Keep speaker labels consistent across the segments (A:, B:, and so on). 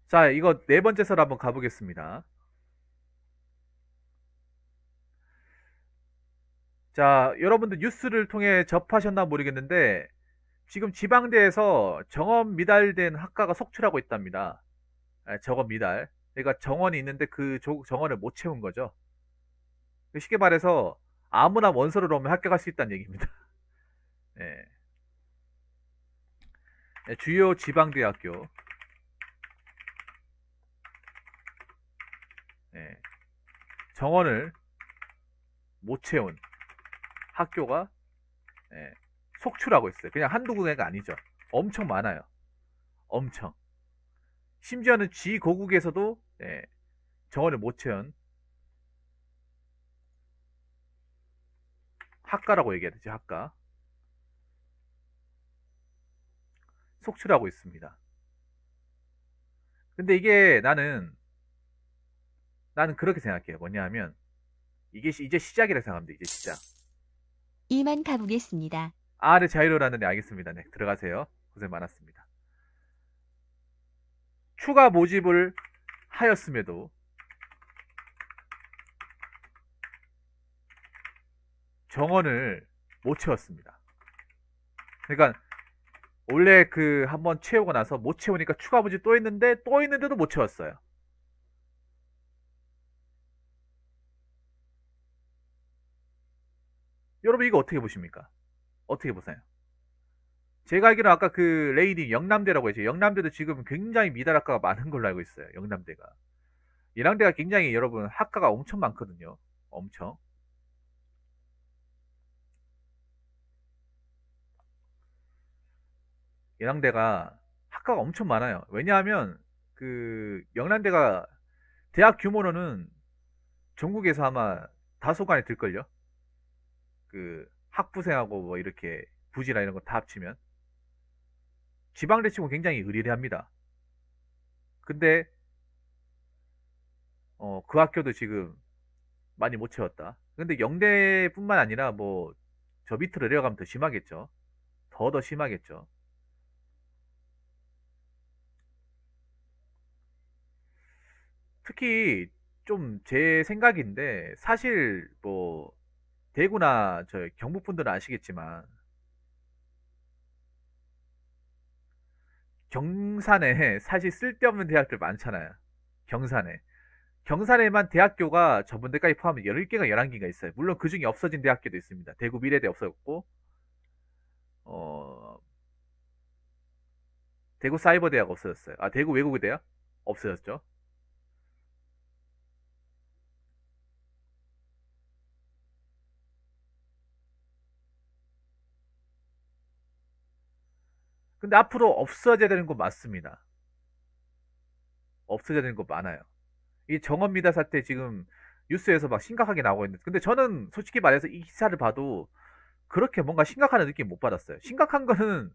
A: 자, 이거 네 번째 설 한번 가보겠습니다. 자, 여러분들 뉴스를 통해 접하셨나 모르겠는데, 지금 지방대에서 정원 미달된 학과가 속출하고 있답니다. 정원 미달. 그러니까 정원이 있는데 그 정원을 못 채운 거죠. 쉽게 말해서 아무나 원서를 넣으면 합격할 수 있다는 얘기입니다. 예. 주요 지방대학교. 예. 정원을 못 채운 학교가 예, 속출하고 있어요. 그냥 한두 군데가 아니죠. 엄청 많아요. 엄청. 심지어는 지고국에서도 예, 정원을 못 채운 학과라고 얘기해야 되지, 학과. 속출하고 있습니다. 근데 이게 나는 그렇게 생각해요. 뭐냐 하면, 이게 이제 시작이라 생각합니다. 이제 시작.
B: 이만 가보겠습니다.
A: 아, 네, 자유로라는데 알겠습니다. 네, 들어가세요. 고생 많았습니다. 추가 모집을 하였음에도 정원을 못 채웠습니다. 그러니까 원래 그 한번 채우고 나서 못 채우니까 추가 모집 또 있는데 또 있는데도 못 채웠어요. 여러분 이거 어떻게 보십니까? 어떻게 보세요? 제가 알기로는 아까 그 레이디 영남대라고 했죠. 영남대도 지금 굉장히 미달 학과가 많은 걸로 알고 있어요. 영남대가. 예랑대가 굉장히 여러분 학과가 엄청 많거든요. 엄청. 예랑대가 학과가 엄청 많아요. 왜냐하면 그 영남대가 대학 규모로는 전국에서 아마 다소간에 들걸요. 그 학부생하고 뭐 이렇게 부지나 이런 거 다 합치면 지방대 치고 굉장히 의리합니다. 근데 그 학교도 지금 많이 못 채웠다. 근데 영대뿐만 아니라 뭐 저 밑으로 내려가면 더 심하겠죠. 더 심하겠죠. 특히 좀 제 생각인데 사실 뭐 대구나 저 경북 분들은 아시겠지만 경산에 사실 쓸데없는 대학들 많잖아요. 경산에. 경산에만 대학교가 전문대까지 포함해 10개가 11개가 있어요. 물론 그 중에 없어진 대학교도 있습니다. 대구 미래대 없어졌고, 어, 대구 사이버대학 없어졌어요. 아, 대구 외국어대학 없어졌죠. 근데 앞으로 없어져야 되는 거 맞습니다. 없어져야 되는 거 많아요. 이 정원미달 사태 지금 뉴스에서 막 심각하게 나오고 있는데, 근데 저는 솔직히 말해서 이 기사를 봐도 그렇게 뭔가 심각한 느낌 못 받았어요. 심각한 거는,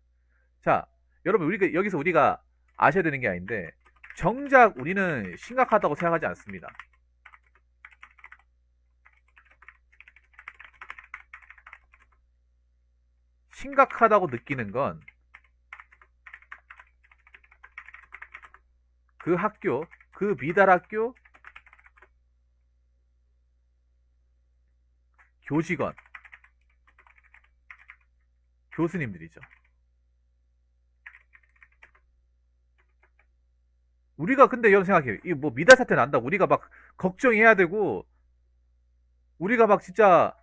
A: 자, 여러분, 여기서 우리가 아셔야 되는 게 아닌데, 정작 우리는 심각하다고 생각하지 않습니다. 심각하다고 느끼는 건 그 학교, 그 미달 학교 교직원, 교수님들이죠. 우리가 근데 이런 생각해요. 이 뭐 미달 사태 난다고 우리가 막 걱정해야 되고, 우리가 막 진짜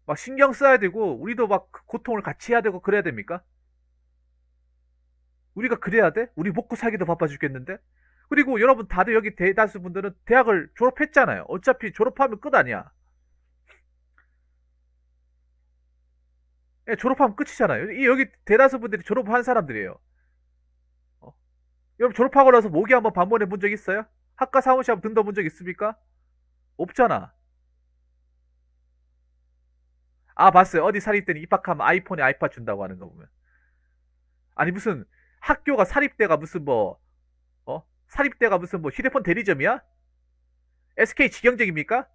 A: 막 신경 써야 되고, 우리도 막 고통을 같이 해야 되고 그래야 됩니까? 우리가 그래야 돼? 우리 먹고 살기도 바빠 죽겠는데? 그리고 여러분 다들 여기 대다수 분들은 대학을 졸업했잖아요. 어차피 졸업하면 끝 아니야. 예, 졸업하면 끝이잖아요. 여기 대다수 분들이 졸업한 사람들이에요. 어? 여러분 졸업하고 나서 모기 한번 방문해 본 적 있어요? 학과 사무실 한번 등도 본 적 있습니까? 없잖아. 아, 봤어요. 어디 사립대는 입학하면 아이폰에 아이팟 준다고 하는 거 보면. 아니, 무슨 학교가 사립대가 무슨 뭐, 사립대가 무슨 뭐 휴대폰 대리점이야? SK 직영적입니까?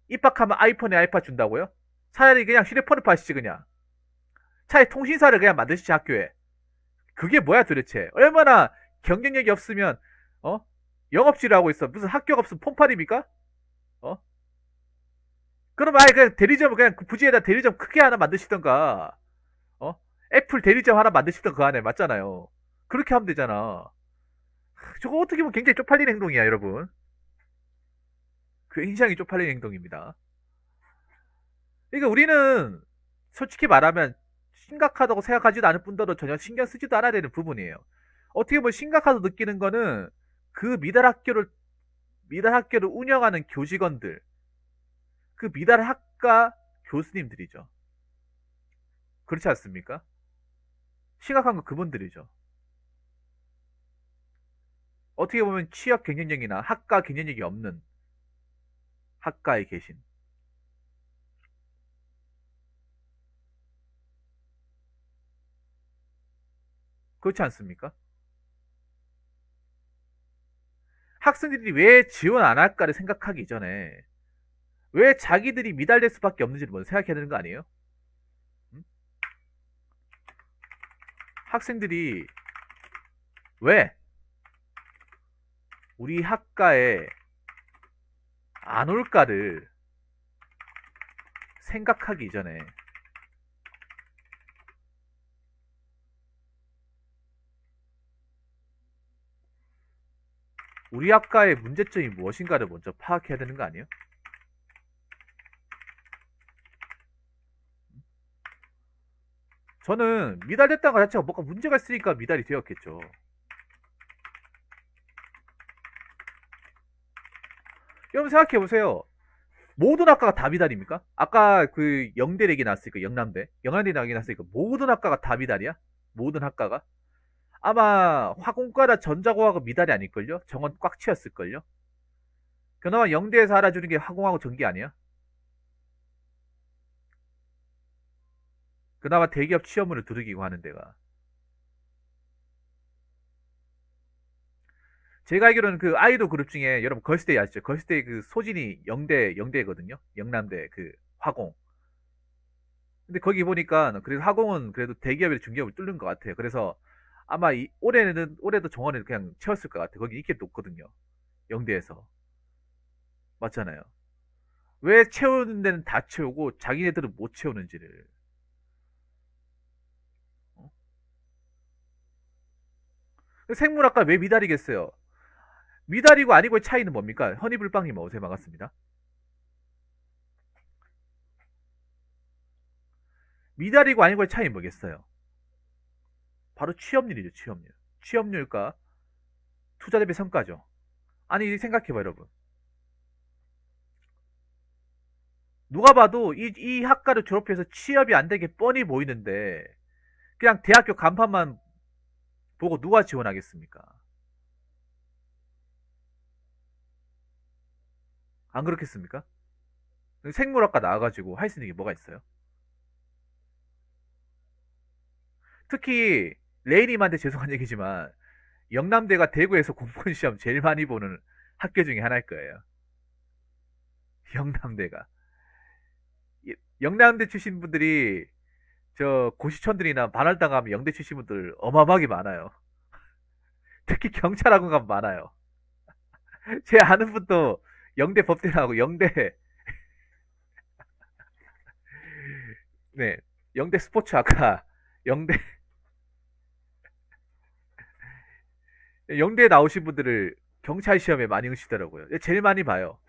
A: 입학하면 아이폰에 아이팟 준다고요? 차라리 그냥 휴대폰을 파시지, 그냥. 차라리 통신사를 그냥 만드시지, 학교에. 그게 뭐야, 도대체. 얼마나 경쟁력이 없으면 어? 영업실을 하고 있어. 무슨 학교가 없으면 폰팔입니까? 어? 그럼 아예 그냥 대리점을 그냥 그 부지에다 대리점 크게 하나 만드시던가. 어? 애플 대리점 하나 만드시던 그 안에 맞잖아요. 그렇게 하면 되잖아. 저거 어떻게 보면 굉장히 쪽팔리는 행동이야, 여러분. 굉장히 쪽팔리는 행동입니다. 그러니까 우리는 솔직히 말하면 심각하다고 생각하지도 않을 뿐더러 전혀 신경 쓰지도 않아야 되는 부분이에요. 어떻게 보면 심각하다고 느끼는 거는 그 미달 학교를 운영하는 교직원들, 그 미달 학과 교수님들이죠. 그렇지 않습니까? 심각한 건 그분들이죠. 어떻게 보면 취업 경쟁력이나 학과 경쟁력이 없는 학과에 계신. 그렇지 않습니까? 학생들이 왜 지원 안 할까를 생각하기 전에 왜 자기들이 미달될 수밖에 없는지를 먼저 생각해야 되는 거 아니에요? 음? 학생들이 왜 우리 학과에 안 올까를 생각하기 전에 우리 학과의 문제점이 무엇인가를 먼저 파악해야 되는 거 아니에요? 저는 미달됐다는 것 자체가 뭔가 문제가 있으니까 미달이 되었겠죠. 여러분 생각해보세요. 모든 학과가 다 미달입니까? 아까 그 영대 얘기 나왔으니까 영남대. 영남대 얘기 나왔으니까 모든 학과가 다 미달이야? 모든 학과가? 아마 화공과나 전자공학은 미달이 아닐걸요? 정원 꽉 채웠을걸요? 그나마 영대에서 알아주는 게 화공하고 전기 아니야? 그나마 대기업 취업문을 두들기고 하는 데가. 제가 알기로는 그 아이돌 그룹 중에 여러분 걸스데이 아시죠? 걸스데이 그 소진이 영대거든요. 영남대 그 화공. 근데 거기 보니까 그래도 화공은 그래도 대기업이나 중기업을 뚫는 것 같아요. 그래서 아마 올해도 정원을 그냥 채웠을 것 같아요. 거기 인기 높거든요. 영대에서. 맞잖아요. 왜 채우는 데는 다 채우고 자기네들은 못 채우는지를. 어? 생물학과 왜 미달이겠어요? 미달이고 아니고의 차이는 뭡니까? 허니불빵님 어제 반갑습니다. 미달이고 아니고의 차이는 뭐겠어요? 바로 취업률이죠, 취업률. 취업률과 투자 대비 성과죠. 아니, 생각해봐, 여러분. 누가 봐도 이 학과를 졸업해서 취업이 안 되게 뻔히 보이는데, 그냥 대학교 간판만 보고 누가 지원하겠습니까? 안 그렇겠습니까? 생물학과 나와가지고 할 수 있는 게 뭐가 있어요? 특히, 레이님한테 죄송한 얘기지만, 영남대가 대구에서 공무원 시험 제일 많이 보는 학교 중에 하나일 거예요. 영남대가. 영남대 출신 분들이 저 고시촌들이나 반월당 가면 영대 출신 분들 어마어마하게 많아요. 특히 경찰학원 가면 많아요. 제 아는 분도 영대 법대 나오고 영대 네 영대 스포츠학과 영대 영대 나오신 분들을 경찰 시험에 많이 응시더라고요. 제일 많이 봐요.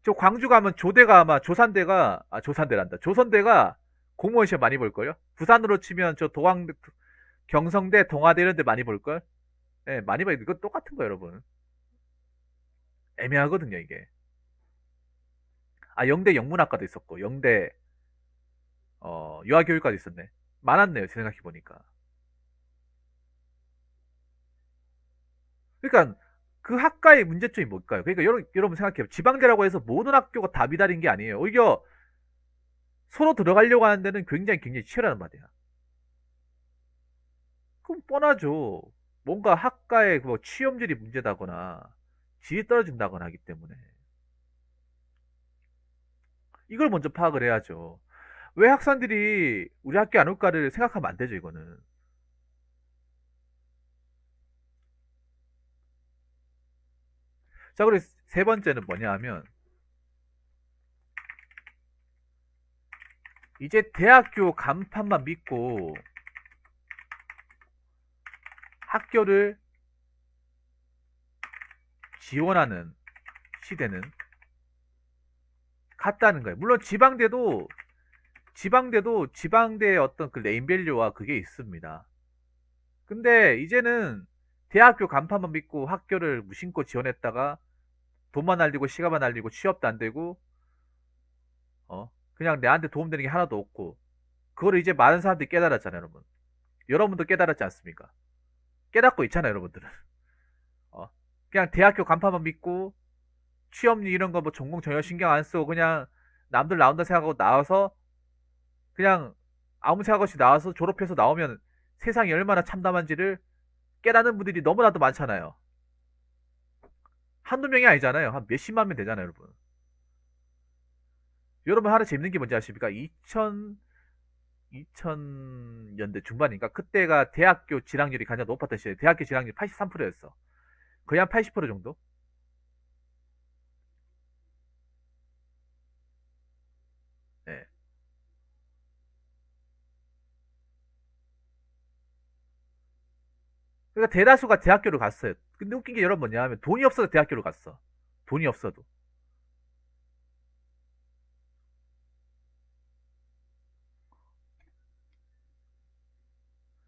A: 저 광주 가면 조대가 아마 조산대란다. 조선대가 공무원 시험 많이 볼 걸요. 부산으로 치면 저 도광 경성대 동아대 이런 데 많이 볼 걸. 네, 많이 봐요. 이거 똑같은 거예요, 여러분. 애매하거든요, 이게. 아, 영대 영문학과도 있었고, 영대, 유아교육과도 있었네. 많았네요, 생각해보니까. 그러니까, 그 학과의 문제점이 뭘까요? 그러니까, 여러분 생각해요. 지방대라고 해서 모든 학교가 다 미달인 게 아니에요. 오히려, 서로 들어가려고 하는 데는 굉장히 치열한 말이야. 그럼 뻔하죠. 뭔가 학과의 뭐 취업률이 문제다거나, 질이 떨어진다거나 하기 때문에. 이걸 먼저 파악을 해야죠. 왜 학생들이 우리 학교에 안 올까를 생각하면 안 되죠, 이거는. 자, 그리고 세 번째는 뭐냐 하면, 이제 대학교 간판만 믿고 학교를 지원하는 시대는 같다는 거예요. 물론 지방대의 어떤 그 네임밸류와 그게 있습니다. 근데 이제는 대학교 간판만 믿고 학교를 무심코 지원했다가 돈만 날리고 시간만 날리고 취업도 안 되고 그냥 내한테 도움되는 게 하나도 없고, 그거를 이제 많은 사람들이 깨달았잖아요, 여러분. 여러분도 깨달았지 않습니까? 깨닫고 있잖아요, 여러분들은. 어, 그냥 대학교 간판만 믿고 취업률 이런 거 뭐 전공 전혀 신경 안 쓰고 그냥 남들 나온다 생각하고 나와서 그냥 아무 생각 없이 나와서 졸업해서 나오면 세상이 얼마나 참담한지를 깨닫는 분들이 너무나도 많잖아요. 한두 명이 아니잖아요. 한 몇십만 명 되잖아요, 여러분. 여러분 하나 재밌는 게 뭔지 아십니까? 2000년대 중반인가? 그때가 대학교 진학률이 가장 높았던 시대. 대학교 진학률이 83%였어. 거의 한 80% 정도? 네. 그러니까 대다수가 대학교를 갔어요. 근데 웃긴 게 여러분 뭐냐 하면 돈이 없어서 대학교를 갔어. 돈이 없어도.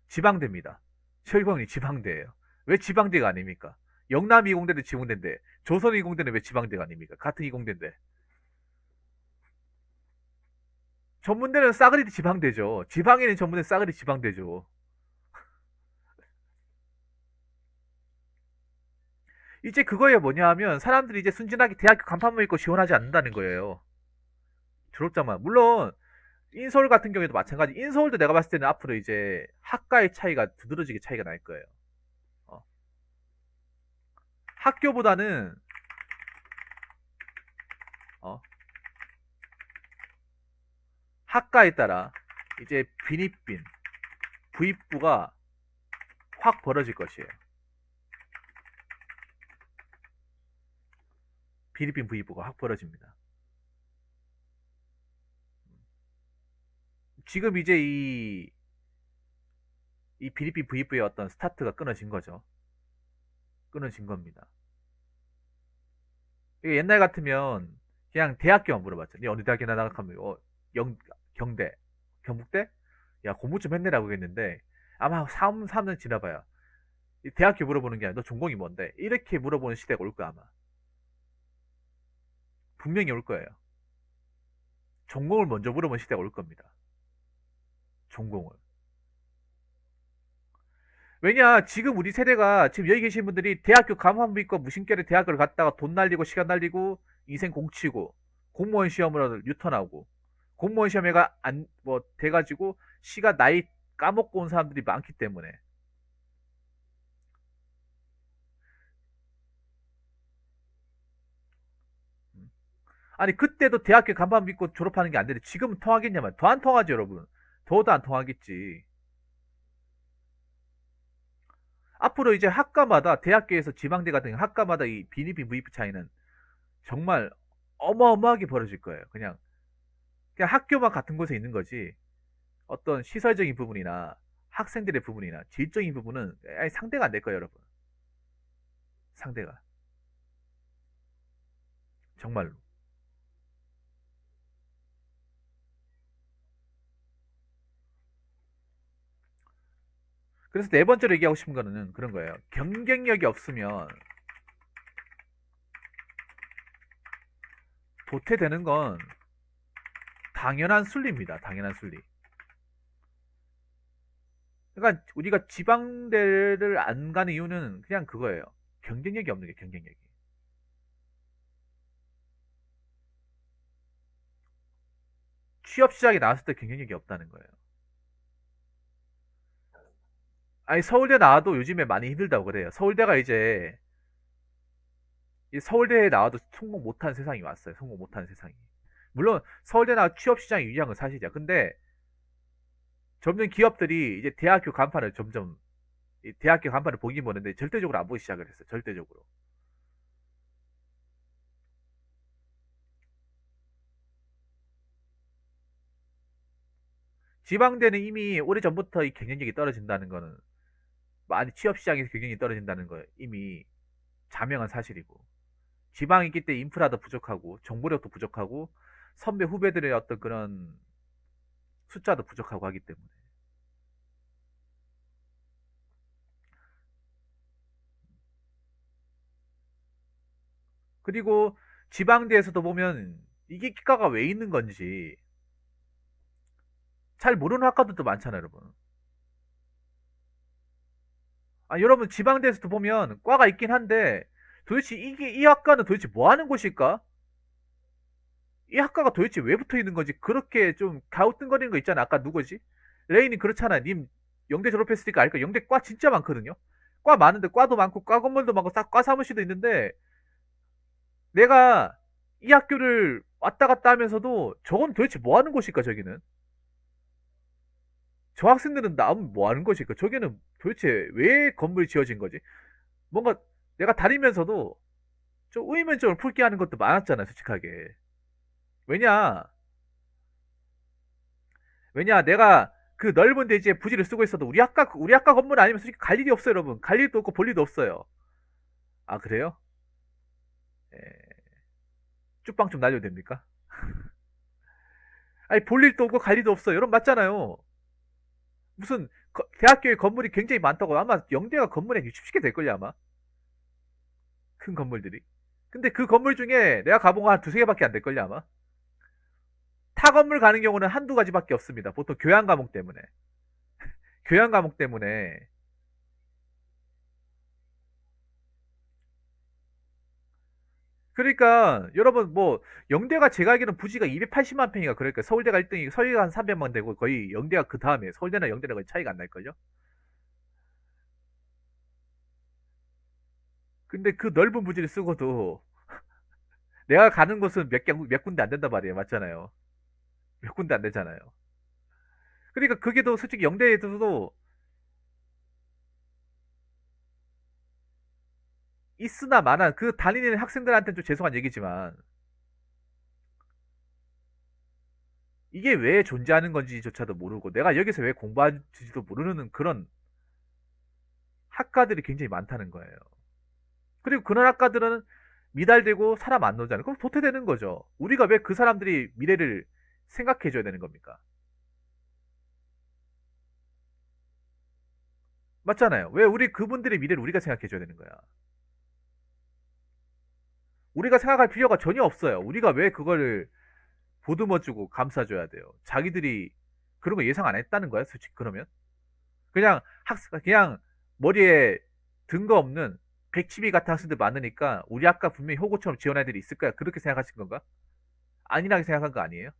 A: 지방대입니다. 철공이 지방대예요. 왜 지방대가 아닙니까? 영남 이공대도 지방대인데 조선 이공대는 왜 지방대가 아닙니까? 같은 이공대인데. 전문대는 싸그리 지방대죠. 지방에 있는 전문대는 싸그리 지방대죠. 이제 그거에 뭐냐 하면 사람들이 이제 순진하게 대학교 간판만 입고 지원하지 않는다는 거예요. 졸업장만. 물론 인서울 같은 경우에도 마찬가지. 인서울도 내가 봤을 때는 앞으로 이제 학과의 차이가 두드러지게 차이가 날 거예요. 어. 학교보다는 어, 학과에 따라 이제 빈입빈 부입부가 확 벌어질 것이에요. 빈입빈 부입부가 확 벌어집니다. 지금 이제 이 빈입빈 부입부의 어떤 스타트가 끊어진 거죠. 끊어진 겁니다. 이게 옛날 같으면 그냥 대학교만 물어봤죠. 니 어느 대학이나 나가면 경대, 경북대? 야 공부 좀 했네라고 했는데 아마 3년 지나봐야 이 대학교 물어보는 게 아니라 너 전공이 뭔데? 이렇게 물어보는 시대가 올 거야 아마. 분명히 올 거예요. 전공을 먼저 물어보는 시대가 올 겁니다. 전공을. 왜냐 지금 우리 세대가 지금 여기 계신 분들이 대학교 가만 믿고 무심결에 대학을 갔다가 돈 날리고 시간 날리고 인생 공치고 공무원 시험으로 유턴하고 공무원 시험에가 안 뭐 돼가지고 시간 나이 까먹고 온 사람들이 많기 때문에. 아니 그때도 대학교 간판 믿고 졸업하는 게 안 되는데 지금은 통하겠냐면 더 안 통하죠 여러분. 더도 안 통하겠지. 앞으로 이제 학과마다 대학교에서 지방대 같은 학과마다 이 비니비 무이프 차이는 정말 어마어마하게 벌어질 거예요. 그냥 학교만 같은 곳에 있는 거지 어떤 시설적인 부분이나 학생들의 부분이나 질적인 부분은 아예 상대가 안 될 거예요 여러분. 상대가 정말로. 그래서 네 번째로 얘기하고 싶은 거는 그런 거예요. 경쟁력이 없으면 도태되는 건 당연한 순리입니다. 당연한 순리. 그러니까 우리가 지방대를 안 가는 이유는 그냥 그거예요. 경쟁력이 없는 게 경쟁력이. 취업 시작에 나왔을 때 경쟁력이 없다는 거예요. 아니 서울대 나와도 요즘에 많이 힘들다고 그래요. 서울대가 이제 이 서울대에 나와도 성공 못하는 세상이 왔어요. 성공 못하는 세상이. 물론 서울대 나와 취업 시장이 유리한 건 사실이야. 근데 점점 기업들이 이제 대학교 간판을 점점 이 대학교 간판을 보긴 보는데 절대적으로 안 보기 시작을 했어요. 절대적으로. 지방대는 이미 오래전부터 이 경쟁력이 떨어진다는 거는, 많이 취업 시장에서 경쟁이 떨어진다는 거 이미 자명한 사실이고, 지방이 있기 때문에 인프라도 부족하고 정보력도 부족하고 선배 후배들의 어떤 그런 숫자도 부족하고 하기 때문에. 그리고 지방대에서도 보면 이게 기가가 왜 있는 건지 잘 모르는 학과들도 많잖아요, 여러분. 아, 여러분 지방대에서도 보면 과가 있긴 한데 도대체 이게 이 학과는 도대체 뭐 하는 곳일까? 이 학과가 도대체 왜 붙어 있는 건지 그렇게 좀 갸우뚱거리는 거 있잖아. 아까 누구지? 레인이 그렇잖아. 님 영대 졸업했으니까 알까? 영대 과 진짜 많거든요. 과 많은데 과도 많고 과 건물도 많고 과 사무실도 있는데 내가 이 학교를 왔다 갔다 하면서도 저건 도대체 뭐 하는 곳일까 저기는? 저 학생들은 나오면 뭐 하는 것일까? 저기는 도대체 왜 건물이 지어진 거지? 뭔가 내가 다니면서도 좀 의문점을 풀게 하는 것도 많았잖아, 솔직하게. 왜냐? 왜냐, 내가 그 넓은 대지에 부지를 쓰고 있어도 우리 학과 건물 아니면 솔직히 갈 일이 없어요, 여러분. 갈 일도 없고 볼 일도 없어요. 아, 그래요? 예, 쭉빵 좀 날려도 됩니까? 아니, 볼 일도 없고 갈 일도 없어요. 여러분, 맞잖아요. 무슨, 대학교에 건물이 굉장히 많다고. 아마 영대가 건물이 60, 70개 될걸요, 아마. 큰 건물들이. 근데 그 건물 중에 내가 가본 거 한 두세 개밖에 안 될걸요, 아마. 타 건물 가는 경우는 한두 가지밖에 없습니다. 보통 교양 과목 때문에. 교양 과목 때문에. 그러니까 여러분 뭐 영대가 제가 알기로는 부지가 280만 평이가 그러니까 서울대가 1등이고 서울대가 한 300만 되고 거의 영대가 그 다음에 서울대나 영대나 거의 차이가 안 날걸요. 근데 그 넓은 부지를 쓰고도 내가 가는 곳은 몇 군데 안 된단 말이에요. 맞잖아요. 몇 군데 안 되잖아요. 그러니까 그게 더 솔직히 영대에서도 있으나 마나 그 다니는 학생들한테는 좀 죄송한 얘기지만 이게 왜 존재하는 건지조차도 모르고 내가 여기서 왜 공부하는지도 모르는 그런 학과들이 굉장히 많다는 거예요. 그리고 그런 학과들은 미달되고 사람 안 나오잖아요. 그럼 도태되는 거죠. 우리가 왜 그 사람들이 미래를 생각해줘야 되는 겁니까? 맞잖아요. 왜 우리 그분들의 미래를 우리가 생각해줘야 되는 거야? 우리가 생각할 필요가 전혀 없어요. 우리가 왜 그거를 보듬어주고 감싸줘야 돼요? 자기들이 그런 거 예상 안 했다는 거야, 솔직히 그러면? 그냥 머리에 근거 없는 백치비 같은 학생들 많으니까 우리 아까 분명히 호구처럼 지원 애들이 있을 거야. 그렇게 생각하신 건가? 안일하게 생각한 거 아니에요?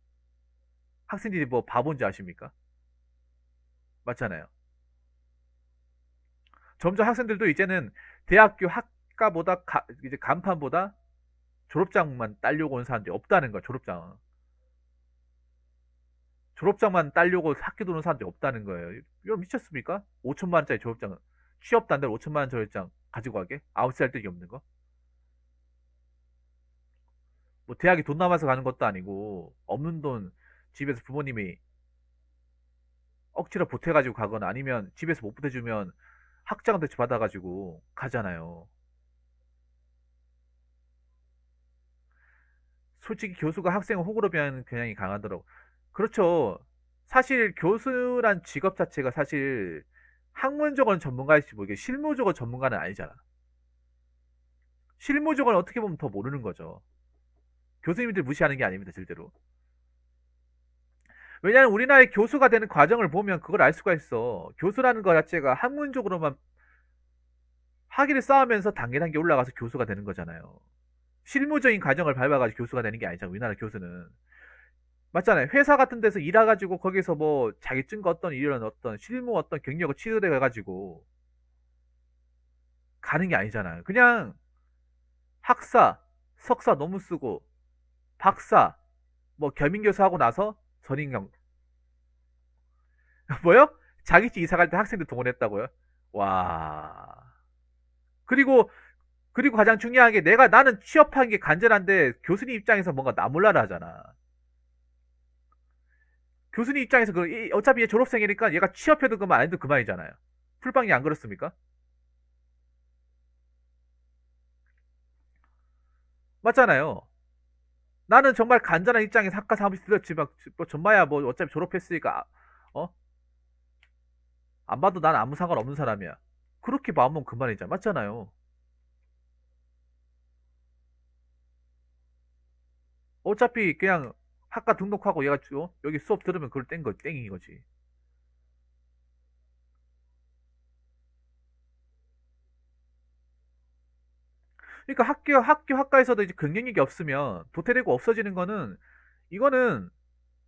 A: 학생들이 뭐 바본지 아십니까? 맞잖아요. 점점 학생들도 이제는 대학교 학과보다 이제 간판보다 졸업장만 따려고 온 사람들이 없다는 거야. 졸업장만 따려고 학교 도는 사람들이 없다는 거예요. 이거 미쳤습니까? 5천만 원짜리 졸업장, 취업도 안 되는 5천만 원 졸업장 가지고 가게? 아웃살 데기 없는 거? 뭐 대학에 돈 남아서 가는 것도 아니고 없는 돈 집에서 부모님이 억지로 보태가지고 가거나 아니면 집에서 못 보태주면 학자금 대출 받아가지고 가잖아요. 솔직히 교수가 학생을 호구로 비하는 경향이 강하더라고. 그렇죠. 사실 교수란 직업 자체가 사실 학문적으로는 전문가일지 모르게 실무적으로 전문가는 아니잖아. 실무적으로는 어떻게 보면 더 모르는 거죠. 교수님들 무시하는 게 아닙니다, 절대로. 왜냐하면 우리나라의 교수가 되는 과정을 보면 그걸 알 수가 있어. 교수라는 것 자체가 학문적으로만 학위를 쌓으면서 단계 단계 올라가서 교수가 되는 거잖아요. 실무적인 과정을 밟아가지고 교수가 되는 게 아니잖아, 우리나라 교수는. 맞잖아요. 회사 같은 데서 일해가지고 거기서 뭐 자격증과 어떤 이런 어떤 실무 어떤 경력을 취득해가지고 가는 게 아니잖아요. 그냥 학사, 석사 논문 쓰고 박사, 뭐 겸임교수 하고 나서 전임경 뭐요? 자격증 이사 갈 때 학생들 동원했다고요? 와. 그리고 가장 중요한 게 나는 취업한 게 간절한데 교수님 입장에서 뭔가 나몰라라 하잖아. 교수님 입장에서 어차피 얘 졸업생이니까 얘가 취업해도 그만 안 해도 그만이잖아요. 풀빵이 안 그렇습니까? 맞잖아요. 나는 정말 간절한 입장에서 학과 사무실 들었지만 뭐 전마야 뭐 어차피 졸업했으니까 어? 안 봐도 난 아무 상관없는 사람이야. 그렇게 마음먹으면 그만이잖아. 맞잖아요. 어차피 그냥 학과 등록하고 얘가 여기 수업 들으면 그걸 땡인 거지. 그러니까 학과에서도 이제 경쟁력이 없으면 도태되고 없어지는 거는 이거는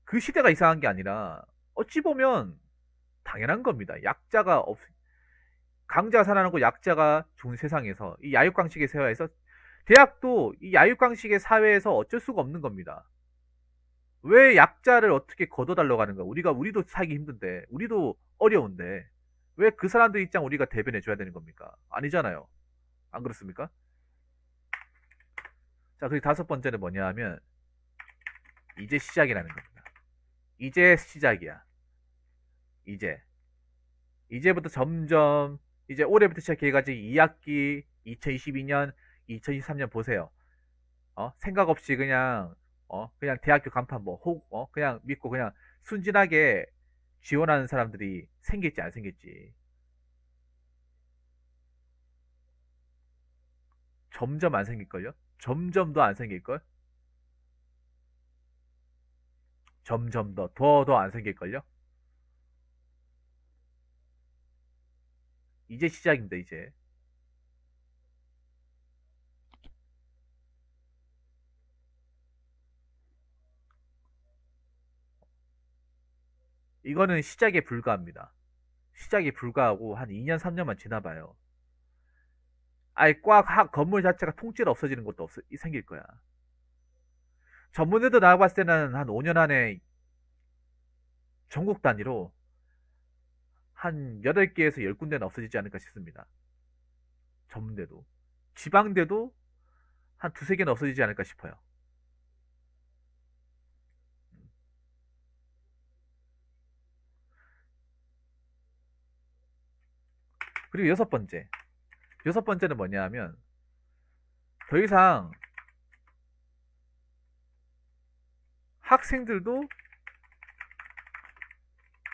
A: 그 시대가 이상한 게 아니라 어찌 보면 당연한 겁니다. 강자가 살아남고 약자가 좋은 세상에서 이 야육강식의 사회에서 대학도 이 야육강식의 사회에서 어쩔 수가 없는 겁니다. 왜 약자를 어떻게 걷어달라고 하는 거야? 우리도 살기 힘든데, 우리도 어려운데, 왜 그 사람들 입장 우리가 대변해줘야 되는 겁니까? 아니잖아요. 안 그렇습니까? 자, 그리고 다섯 번째는 뭐냐 하면, 이제 시작이라는 겁니다. 이제 시작이야. 이제. 이제부터 점점, 이제 올해부터 시작해가지고 2학기, 2022년, 2023년 보세요. 생각 없이 그냥 대학교 간판 그냥 믿고 그냥 순진하게 지원하는 사람들이 생길지 안 생길지. 점점 안 생길걸요? 점점 더 안 생길걸? 점점 더 안 생길걸요? 이제 시작입니다, 이제. 이거는 시작에 불과합니다. 시작에 불과하고 한 2년, 3년만 지나봐요. 아예 건물 자체가 통째로 없어지는 것도 생길 거야. 전문대도 나와 봤을 때는 한 5년 안에 전국 단위로 한 8개에서 10군데는 없어지지 않을까 싶습니다. 전문대도. 지방대도 한 두세 개는 없어지지 않을까 싶어요. 그리고 여섯 번째. 여섯 번째는 뭐냐 하면 더 이상 학생들도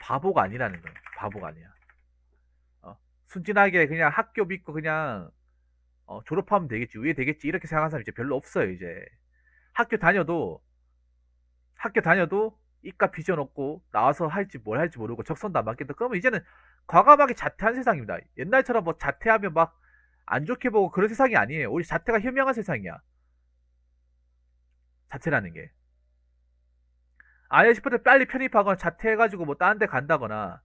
A: 바보가 아니라는 거예요. 바보가 아니야. 순진하게 그냥 학교 믿고 그냥 졸업하면 되겠지, 위에 되겠지 이렇게 생각하는 사람 이제 별로 없어요. 이제 학교 다녀도 학교 다녀도 이과 비전 없고 나와서 뭘 할지 모르고 적성도 안 맞겠다. 그러면 이제는 과감하게 자퇴한 세상입니다. 옛날처럼 뭐 자퇴하면 막 안 좋게 보고 그런 세상이 아니에요. 우리 자퇴가 현명한 세상이야. 자퇴라는 게. 아예 싶을 때 빨리 편입하거나 자퇴해가지고 뭐 다른 데 간다거나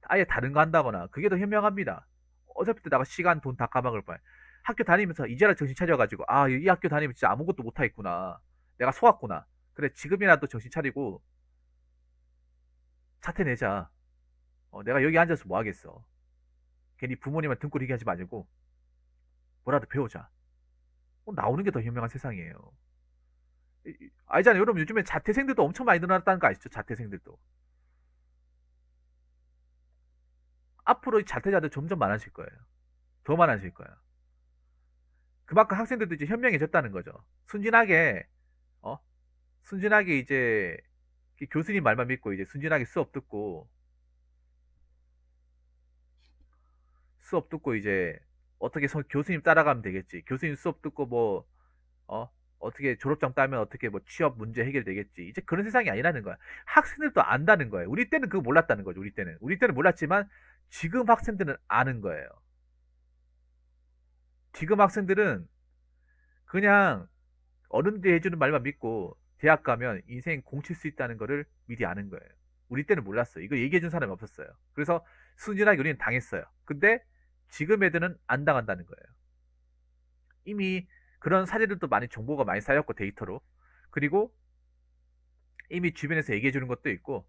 A: 아예 다른 거 한다거나 그게 더 현명합니다. 어차피 또 내가 시간 돈 다 까먹을 바에 학교 다니면서 이제라 정신 차려가지고 이 학교 다니면 진짜 아무것도 못하겠구나. 내가 속았구나. 그래 지금이라도 정신 차리고 자퇴 내자. 내가 여기 앉아서 뭐 하겠어. 괜히 부모님한테 등골 희게 하지 말고 뭐라도 배우자. 나오는 게 더 현명한 세상이에요. 알잖아요. 여러분 요즘에 자퇴생들도 엄청 많이 늘어났다는 거 아시죠? 자퇴생들도. 앞으로 자퇴자들 점점 많아질 거예요. 더 많아질 거예요. 그만큼 학생들도 이제 현명해졌다는 거죠. 순진하게, 어? 순진하게 이제 교수님 말만 믿고 이제 순진하게 수업 듣고 이제 어떻게 교수님 따라가면 되겠지. 교수님 수업 듣고 어? 어떻게 졸업장 따면 어떻게 뭐 취업 문제 해결되겠지. 이제 그런 세상이 아니라는 거야. 학생들도 안다는 거예요. 우리 때는 그거 몰랐다는 거죠. 우리 때는. 우리 때는 몰랐지만 지금 학생들은 아는 거예요. 지금 학생들은 그냥 어른들이 해주는 말만 믿고 대학 가면 인생 공칠 수 있다는 거를 미리 아는 거예요. 우리 때는 몰랐어요. 이거 얘기해준 사람이 없었어요. 그래서 순진하게 우리는 당했어요. 근데 지금 애들은 안 당한다는 거예요. 이미 그런 사례들도 많이 정보가 많이 쌓였고 데이터로. 그리고 이미 주변에서 얘기해 주는 것도 있고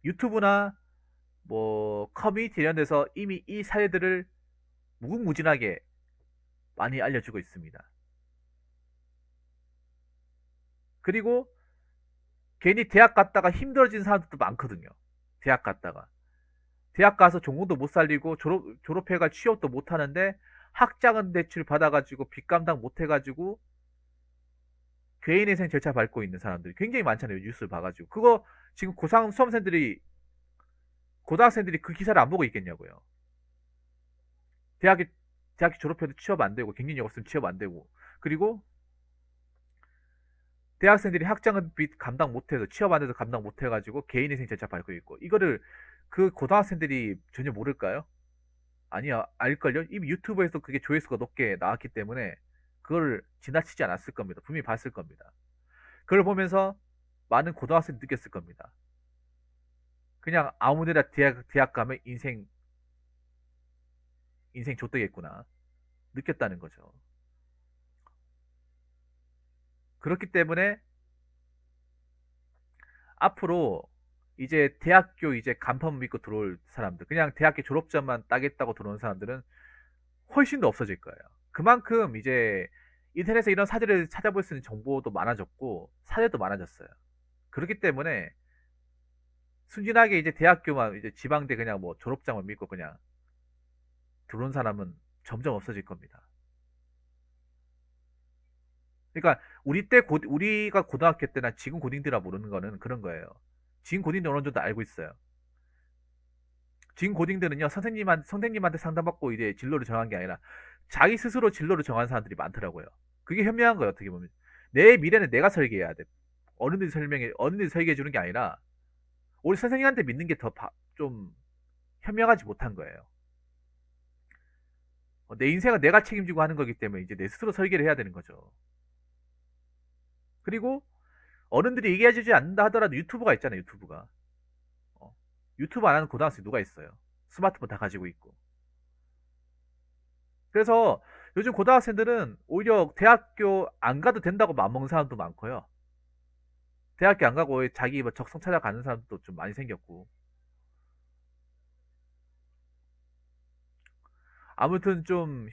A: 유튜브나 뭐 커뮤니티 이런 데서 이미 이 사례들을 무궁무진하게 많이 알려주고 있습니다. 그리고 괜히 대학 갔다가 힘들어진 사람들도 많거든요. 대학 갔다가. 대학 가서 전공도 못 살리고 졸업해가 취업도 못 하는데 학자금 대출 받아가지고 빚 감당 못 해가지고 개인회생 절차 밟고 있는 사람들이 굉장히 많잖아요. 뉴스를 봐가지고. 그거 지금 고3 수험생들이, 고등학생들이 그 기사를 안 보고 있겠냐고요. 대학에, 대학교 졸업해도 취업 안 되고, 경쟁력 없으면 취업 안 되고, 그리고 대학생들이 학자금 빚 감당 못 해서, 취업 안 돼서 감당 못 해가지고 개인회생 절차 밟고 있고, 이거를 그 고등학생들이 전혀 모를까요? 아니야, 알걸요? 이미 유튜브에서 그게 조회수가 높게 나왔기 때문에 그걸 지나치지 않았을 겁니다. 분명히 봤을 겁니다. 그걸 보면서 많은 고등학생이 느꼈을 겁니다. 그냥 아무데나 대학 가면 인생 좆되겠구나. 느꼈다는 거죠. 그렇기 때문에 앞으로 이제 대학교 이제 간판 믿고 들어올 사람들, 그냥 대학교 졸업장만 따겠다고 들어온 사람들은 훨씬 더 없어질 거예요. 그만큼 이제 인터넷에 이런 사례를 찾아볼 수 있는 정보도 많아졌고, 사례도 많아졌어요. 그렇기 때문에 순진하게 이제 대학교만 이제 지방대 그냥 뭐 졸업장만 믿고 그냥 들어온 사람은 점점 없어질 겁니다. 그러니까 우리가 고등학교 때나 지금 고딩들아 모르는 거는 그런 거예요. 지금 고딩들 어느 정도 알고 있어요. 지금 고딩들은요, 선생님한테 상담받고 이제 진로를 정한 게 아니라 자기 스스로 진로를 정한 사람들이 많더라고요. 그게 현명한 거예요, 어떻게 보면. 내 미래는 내가 설계해야 돼. 어른들이 설계해 주는 게 아니라 우리 선생님한테 믿는 게 더 좀 현명하지 못한 거예요. 내 인생은 내가 책임지고 하는 거기 때문에 이제 내 스스로 설계를 해야 되는 거죠. 그리고 어른들이 얘기해 주지 않는다 하더라도 유튜브가 있잖아요, 유튜브가. 어, 유튜브 안 하는 고등학생 누가 있어요? 스마트폰 다 가지고 있고. 그래서 요즘 고등학생들은 오히려 대학교 안 가도 된다고 맘먹는 사람도 많고요. 대학교 안 가고 자기 뭐 적성 찾아가는 사람도 좀 많이 생겼고. 아무튼 좀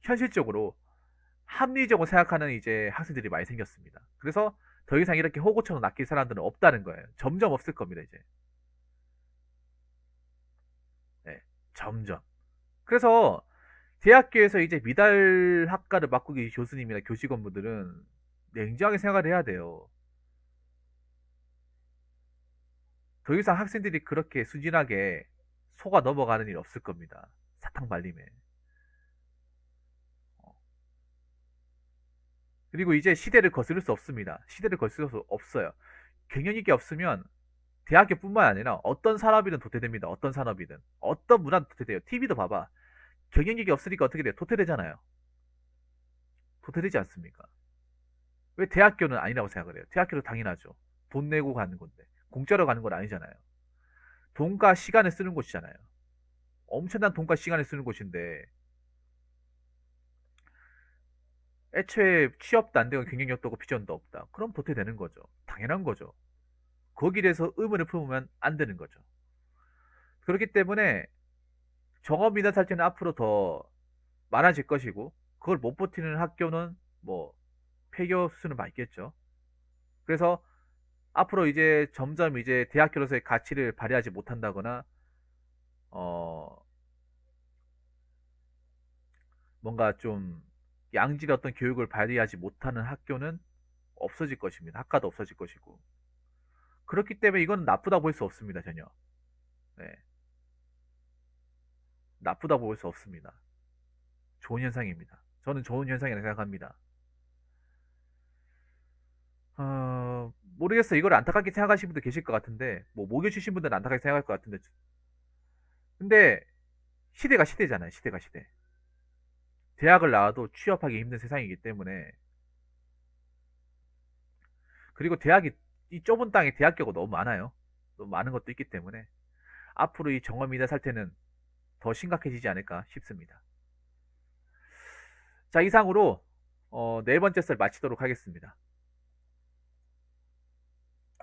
A: 현실적으로 합리적으로 생각하는 이제 학생들이 많이 생겼습니다. 그래서 더 이상 이렇게 호구처럼 낚일 사람들은 없다는 거예요. 점점 없을 겁니다, 이제. 네, 점점. 그래서 대학교에서 이제 미달 학과를 맡고 계신 교수님이나 교직원분들은 냉정하게 생각을 해야 돼요. 더 이상 학생들이 그렇게 순진하게 속아 넘어가는 일 없을 겁니다. 사탕 발림에. 어. 그리고 이제 시대를 거스를 수 없습니다. 시대를 거스를 수 없어요. 경영이익이 없으면 대학교뿐만 아니라 어떤 산업이든 도태됩니다. 어떤 산업이든. 어떤 문화도 도태돼요. TV도 봐봐. 경영이익이 없으니까 어떻게 돼요? 도태되잖아요. 도태되지 않습니까? 왜 대학교는 아니라고 생각을 해요? 대학교도 당연하죠. 돈 내고 가는 건데. 공짜로 가는 건 아니잖아요. 돈과 시간을 쓰는 곳이잖아요. 엄청난 돈과 시간을 쓰는 곳인데 애초에 취업도 안 되고 경쟁력도 없고 비전도 없다. 그럼 도태되는 거죠. 당연한 거죠. 거기에 대해서 의문을 품으면 안 되는 거죠. 그렇기 때문에 정업 인하 살제는 앞으로 더 많아질 것이고 그걸 못 버티는 학교는 뭐 폐교 수는 많겠죠. 그래서 앞으로 이제 점점 이제 대학교로서의 가치를 발휘하지 못한다거나 어 뭔가 좀 양질의 어떤 교육을 발휘하지 못하는 학교는 없어질 것입니다. 학과도 없어질 것이고. 그렇기 때문에 이건 나쁘다고 볼 수 없습니다, 전혀. 네. 나쁘다고 볼 수 없습니다. 좋은 현상입니다. 저는 좋은 현상이라고 생각합니다. 모르겠어요. 이걸 안타깝게 생각하시는 분도 계실 것 같은데, 뭐, 모교 출신 분들은 안타깝게 생각할 것 같은데, 근데, 시대가 시대잖아요, 시대가 시대. 대학을 나와도 취업하기 힘든 세상이기 때문에, 그리고 이 좁은 땅에 대학교가 너무 많아요. 너무 많은 것도 있기 때문에, 앞으로 이 정엄이나 살태는 더 심각해지지 않을까 싶습니다. 자, 이상으로 네 번째 썰 마치도록 하겠습니다.